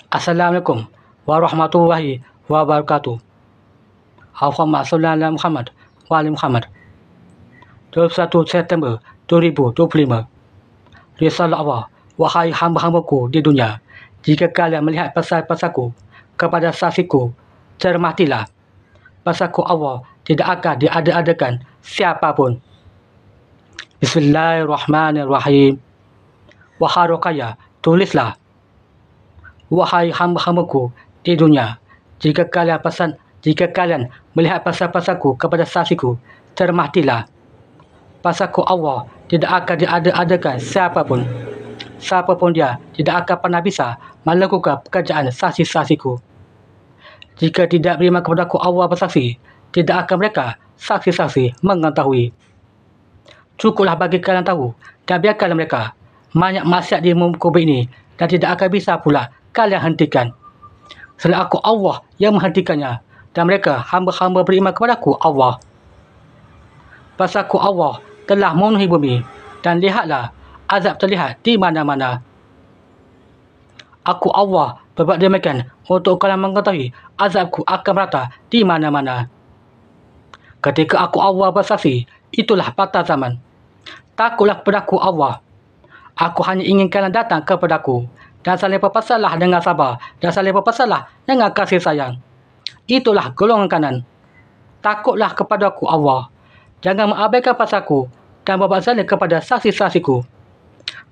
Assalamualaikum warahmatullahi wabarakatuh. Allahumma salli ala Muhammad wa ali Muhammad. 21 September 2025. Risalah Allah, wahai hamba-hambaku di dunia, jika kalian melihat pasal-pasalku kepada saksiku, cermatilah. Pasalku Allah tidak akan diada-adakan siapapun. Bismillahirrahmanirrahim. Wahai Ruqayyah, tulislah. Wahai hamba-hambaku di dunia, jika kalian melihat pasal-pasalku kepada saksiku, cermatilah. Pasalku Allah tidak akan diada-adakan siapapun. Siapapun dia tidak akan pernah bisa melakukan pekerjaan saksi-saksiku. Jika tidak beriman kepadaku Allah bersaksi, tidak akan mereka saksi-saksi mengetahui. Cukuplah bagi kalian tahu dan biarkanlah mereka banyak maksiat di muka bumi ini dan tidak akan bisa pula kalian hentikan. Selain aku Allah yang menghentikannya dan mereka hamba-hamba beriman kepadaku Allah. Pasalku Allah telah memenuhi bumi dan lihatlah azab terlihat di mana-mana. Aku Allah berbuat demikian untuk kalian mengetahui azabku akan merata di mana-mana. Ketika aku Allah bersaksi, itulah patah zaman. Takutlah kepadaku Allah. Aku hanya ingin kalian datang kepadaku dan saling berpasalah dengan sabar dan saling berpasalah dengan kasih sayang. Itulah golongan kanan. Takutlah kepadaku Allah. Jangan mengabaikan pasalku dan berbuat zalim kepada saksi-saksiku.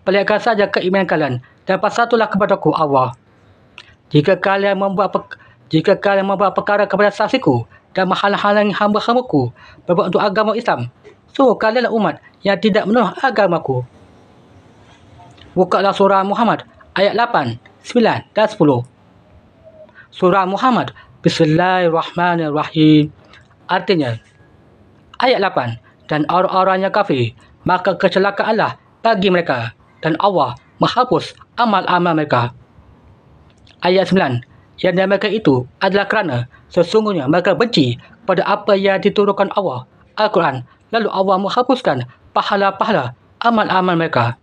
Pelihara saja keimanan kalian dan bersatulah kepadaku Allah. Jika kalian membuat perkara kepada saksiku dan menghalang-halangi hamba-hambaku berbuat untuk agama Islam, so kalianlah umat yang tidak menolak agamaku. Bukalah surah Muhammad ayat 8, 9 dan 10. Surah Muhammad, Bismillahirrahmanirrahim. Artinya, ayat 8, dan orang-orang yang kafir, maka kecelakaanlah bagi mereka dan Allah menghapus amal-amal mereka. Ayat 9, yang mereka itu adalah kerana sesungguhnya mereka benci pada apa yang diturunkan Allah, Al-Quran, lalu Allah menghapuskan pahala-pahala amal-amal mereka.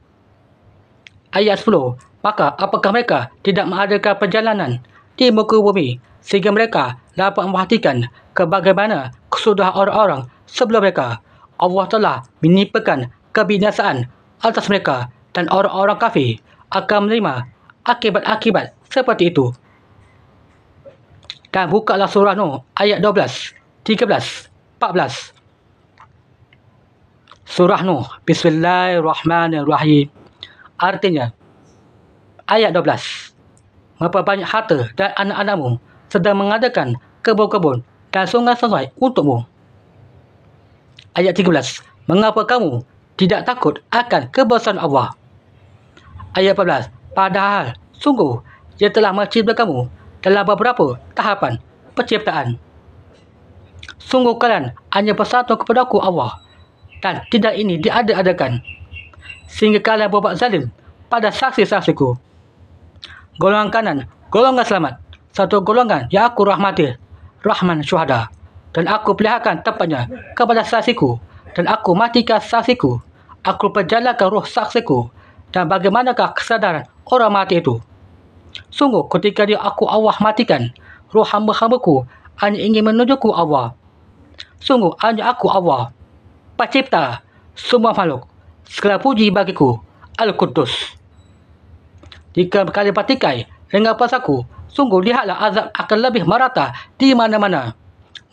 Ayat 10, maka apakah mereka tidak mengadakan perjalanan di muka bumi sehingga mereka dapat memperhatikan bagaimana kesudahan orang-orang sebelum mereka. Allah telah menimpakan kebinasaan atas mereka dan orang-orang kafir akan menerima akibat-akibat seperti itu. Dan bukalah surah Nuh ayat 12, 13, 14. Surah Nuh, Bismillahirrahmanirrahim. Artinya, ayat 12. Memperbanyak harta dan anak-anakmu sedang mengadakan kebun-kebun dan sungai-sungai untukmu. Ayat 13. Mengapa kamu tidak takut akan kebesaran Allah? Ayat 14. Padahal sungguh Dia telah mencipta kamu dalam beberapa tahapan penciptaan. Sungguh kalian hanya bersatu kepadaku Allah dan tidak ini diada-adakan sehingga kalian berbuat zalim pada saksi-saksiku. Golongan kanan, golongan selamat, satu golongan yang aku rahmati, Rahman Syuhada, dan aku peliharakan tempatnya kepada saksiku, dan aku matikan saksiku. Aku perjalankan roh saksiku, dan bagaimanakah kesadaran orang mati itu? Sungguh ketika dia aku Allah matikan, roh hamba-hambaku hanya ingin menunjukku Allah. Sungguh hanya aku Allah, pencipta semua makhluk. Segala puji bagiku, Al-Quddus. Jika kalian perhatikan dengan pasalku, sungguh lihatlah azab akan lebih merata di mana-mana.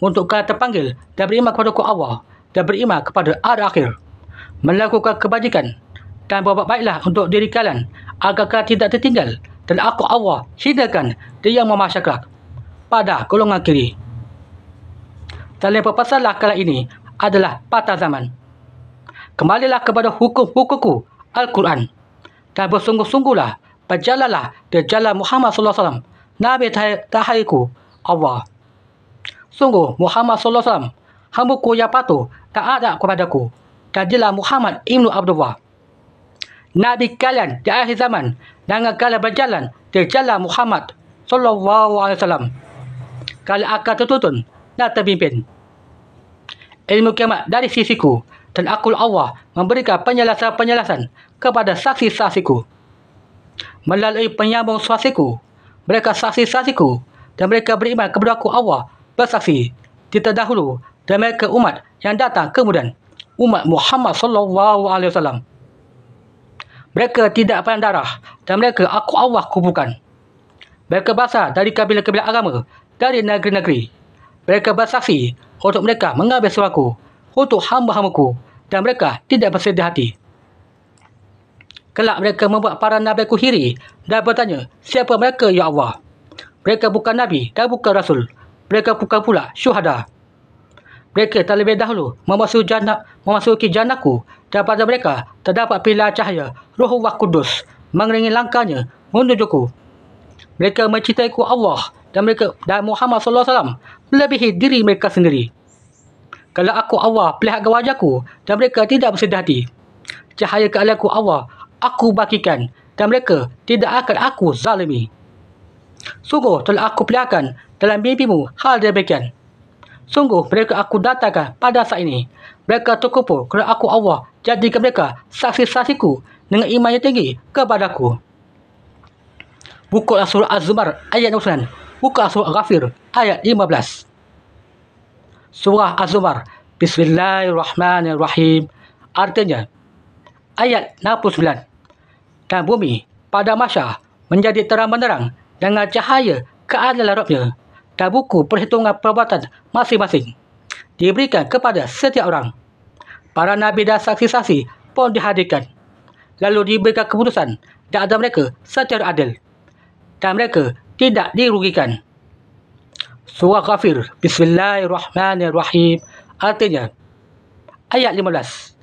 Untuk kalian terpanggil dan beriman kepada Allah dan beriman kepada hari akhir, melakukan kebajikan dan berbuat baiklah untuk diri kalian agar kalian tidak tertinggal dan aku Allah hinakan dia yang memasyarakat pada golongan kiri. Dalam perpasalah kala ini adalah patah zaman. Kembalilah kepada hukum-hukumku Al-Quran dan bersungguh-sungguhlah berjalanlah di jalan Muhammad sallallahu alaihi wasallam, Nabi terakhirku Allah. Sungguh Muhammad sallallahu alaihi wasallam hambaku yang patuh dan adab kepadaku, dan dialah Muhammad ibnu Abdullah, Nabi kalian di akhir zaman, dengan kalian berjalan di jalan Muhammad sallallahu alaihi wasallam. Kalian akan tertuntun dan terpimpin. Ilmu kiamat dari sisiku, dan aku Allah memberikan penjelasan-penjelasan kepada saksi-saksiku melalui penyambung suasiku, Mereka saksi-saksiku dan mereka beriman kepada aku Allah bersaksi di terdahulu dan mereka umat yang datang kemudian umat Muhammad sallallahu alaihi wasallam. Mereka tidak pandang darah dan mereka aku Allah kuburkan. Mereka berasal dari kabilah-kabilah agama dari negeri-negeri. Mereka bersaksi untuk mereka mengambil suaraku untuk hamba-hambaku dan mereka tidak bersedih hati. Kelak mereka membuat para nabi-Ku iri dan bertanya, siapa mereka ya Allah? Mereka bukan nabi dan bukan rasul. Mereka bukan pula syuhada. Mereka terlebih dahulu memasuki jannahku dan pada mereka terdapat pilar cahaya Ruhullah Kudus mengiringi langkahnya menujuku. Mereka mencintaiku Allah dan Muhammad sallallahu alaihi wasallam melebihi diri mereka sendiri. Kalau aku Allah perlihatkan wajahku dan mereka tidak bersedih hati, cahaya kealianku Allah aku bagikan dan mereka tidak akan aku zalimi. Sungguh telah aku perlihatkan dalam mimpimu hal demikian. Sungguh mereka aku datangkan pada saat ini. Mereka terkumpul kerana aku Allah jadikan mereka saksi-saksiku dengan iman yang tinggi kepadaku. Bukalah surah Az-Zumar ayat 9. Buka surah Ghafir ayat 15. Surah Az-Zumar. Bismillahirrahmanirrahim. Artinya, ayat 69. Dan bumi pada masa menjadi terang benderang dengan cahaya keadilan Rabbnya. Dan buku perhitungan perbuatan masing-masing diberikan kepada setiap orang. Para nabi dan saksi-saksi pun dihadirkan. Lalu diberikan keputusan di antara mereka secara adil. Dan mereka tidak dirugikan. Surah Ghafir. Bismillahirrahmanirrahim. Artinya, ayat 15.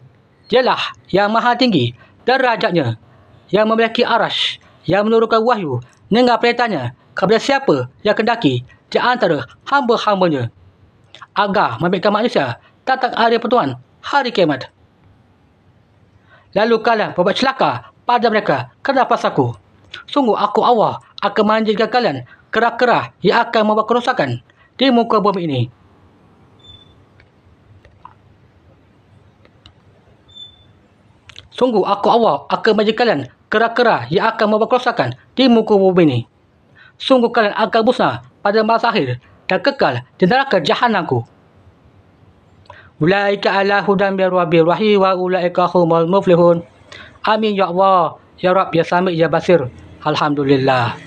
Dialah yang maha tinggi derajatnya, yang memiliki arash, yang menurunkan wahyu dengan perintahnya kepada siapa yang kendaki di antara hamba-hambanya agar memberikan manusia tentang hari pertuan hari kiamat. Lalu kalian berbuat celaka pada mereka kerana pasalku. Sungguh aku Allah akan menjadikan kalian kera-kera yang akan membuat kerosakan di muka bumi ini. Sungguh aku Allah akan menjadikan kalian kera-kera yang akan membuat kerosakan di muka bumi ini. Sungguh kalian akan musnah pada masa akhir dan kekal di neraka jahanamku. Ulaika ala hudan min rabbir rahim wa ulaika humul muflihun. Amin ya Allah, ya Rabb, ya Sami, ya Basir. Alhamdulillah.